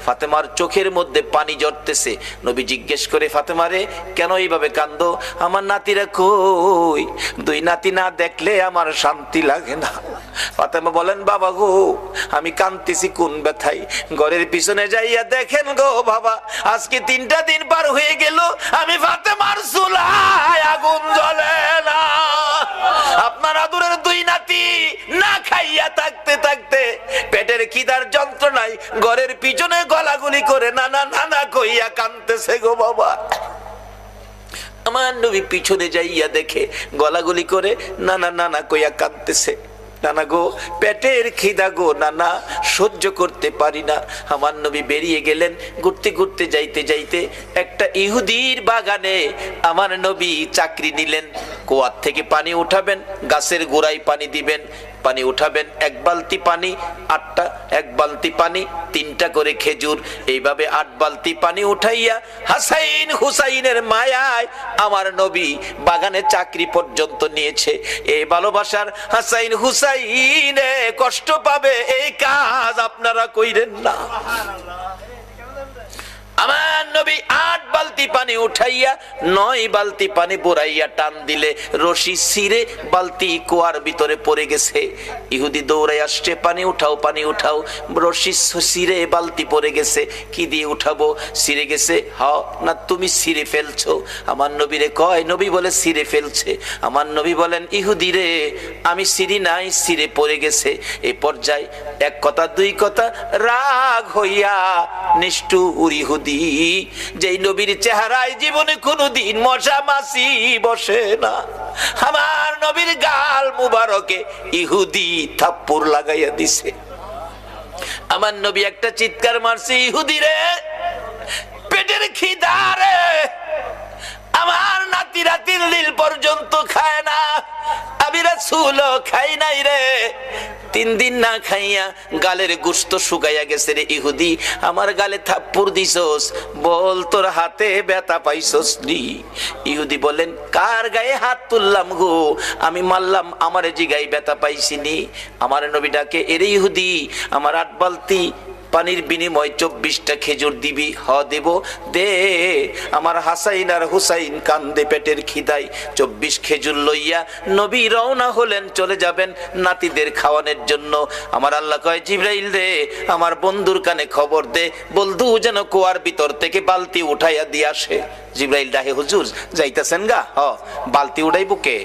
ফাতেমার চোখের মধ্যে পানি ঝরতেছে। নবী জিজ্ঞেস করে, ফাতেমা রে, কেন এইভাবে কান্দো? আমার নাতিরা কই? দুই নাতি না দেখলে আমার শান্তি লাগে না। ফাতেমা বলেন, বাবা গো, আমি কাঁদতেছি কোন ব্যথায়? ঘরের পিছনে যাইয়া দেখেন গো বাবা, আজকে 3টা দিন পার হয়ে গেল, আমি ফাতেমার চুলায় আগুন জ্বলে না। আপনার আদরের দুই নাতি না খাইয়া থাকতে থাকতে পেটের খিদার যন্ত্রণায় ঘরের পিছনে গলাগুলি করে নানা নানা কইয়া কাঁদতেছে গো বাবা। আমার নবী পিছনে যাইয়া দেখে গলাগুলি করে নানা নানা কইয়া কাঁদতেছে। নানা গো, পেটের খিদা গো নানা, সহ্য করতে পারি না। আমার নবী বেরিয়ে গেলেন। ঘুরতে ঘুরতে যাইতে যাইতে একটা ইহুদির বাগানে আমার নবী চাকরি নিলেন। কুয়ার থেকে পানি উঠাবেন, গাছের গোড়ায় পানি দিবেন, পানি উঠাবেন, 1 বালতি পানি 8টা, 1 বালতি পানি 3টা করে খেজুর, এইভাবে 8 বালতি পানি উঠাইয়া হাসাইন হুসাইনের মায়ায় আমার নবী বাগানে চাকরি পর্যন্ত নিয়েছে। এই ভালোবাসার হাসাইন হুসাইনে কষ্ট পাবে, এই কাজ আপনারা কইরেন না। আমার নবী 8 বালতি পানি উঠাইয়া 9 বালতি পানি বোরাইয়া টান দিলে রশি ছিঁড়ে বালতি কুয়ার ভিতরে পড়ে গেছে। ইহুদি দৌড়াই আসছে, পানি উঠাও, পানি উঠাও। রশি ছিঁড়ে বালতি পড়ে গেছে, কি দিয়ে উঠাবো? ছিঁড়ে গেছে। হ্যাঁ না, তুমি ছিঁড়ে ফেলছো? আমার নবীরে কয়, নবী বলে ছিঁড়ে ফেলছে। আমার নবী বলেন, ইহুদি রে, আমি ছিঁড়ি নাই, ছিঁড়ে পড়ে গেছে। এই পর্যায়ে 1 কথা 2 কথা রাগ হইয়া নিষ্ঠুর ইহুদি, যেই নবীর চেহারায় জীবনে কোনদিন মশা মাছি বসে না, আমার নবীর গাল মুবারকে ইহুদি থাপ্পড় লাগাইয়া দিছে। আমার নবী একটা চিৎকার মারছে, ইহুদি রে, পেটের খিদা রে, আমার নাতিরা 3 দিন পর্যন্ত খায় না, আমি রাসূলও খাই নাই রে। 3 দিন না খাইয়া গালের গোশত শুকাইয়া গেছে রে ইহুদি, আমার গালে থাপ্পড় দিছস, বল তোর হাতে ব্যথা পাইছস নি? ইহুদি বলেন, কার গায়ে হাত তুললাম গো? আমি মারলাম, আমার জিগায় ব্যথা পাইছিনি। আমার নবী ডাকে, এরে ইহুদি, আমার 8 বালতি পানির বিনিময় 24টা খেজুর দিবি? হ দেব, দে। আমার হাসাইন আর হুসাইন কান্দে পেটের খিদায়। 24 খেজুর লইয়া নবী রওনা হলেন, চলে যাবেন নাতিদের খাওয়ানোর জন্য। আমার আল্লাহ কয়, জিবরাইল রে, আমার বন্ধুর কানে খবর দে, বলদু যেন কুয়ার ভিতর থেকে বালতি উঠাইয়া দিয়ে আসে। জিবরাইল ডাহে, হুজুর যাইতেছেন গা? হ। বালতি উঠাইবো কে?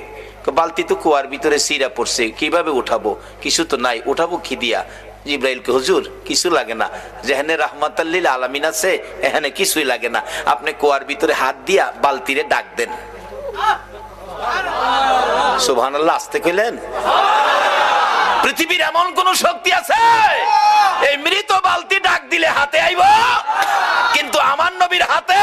বালতি তো কুয়ার ভিতরে সিরা পড়ছে, কিভাবে উঠাবো? কিছু তো নাই, উঠাবো কি দিয়া? জিবরাইলকে, হুজুর কিছু লাগে না, যেখানে রাহমাতাল লিল আলামিন আছে এখানে কিছুই লাগে না, আপনি কুয়ার ভিতরে হাত দিয়া বালতিরে ডাক দেন। সুবহানাল্লাহ, আসতে কইলেন? পৃথিবীর এমন কোন শক্তি আছে এই মৃত বালতি ডাক দিলে হাতে আইব? কিন্তু আমার নবীর হাতে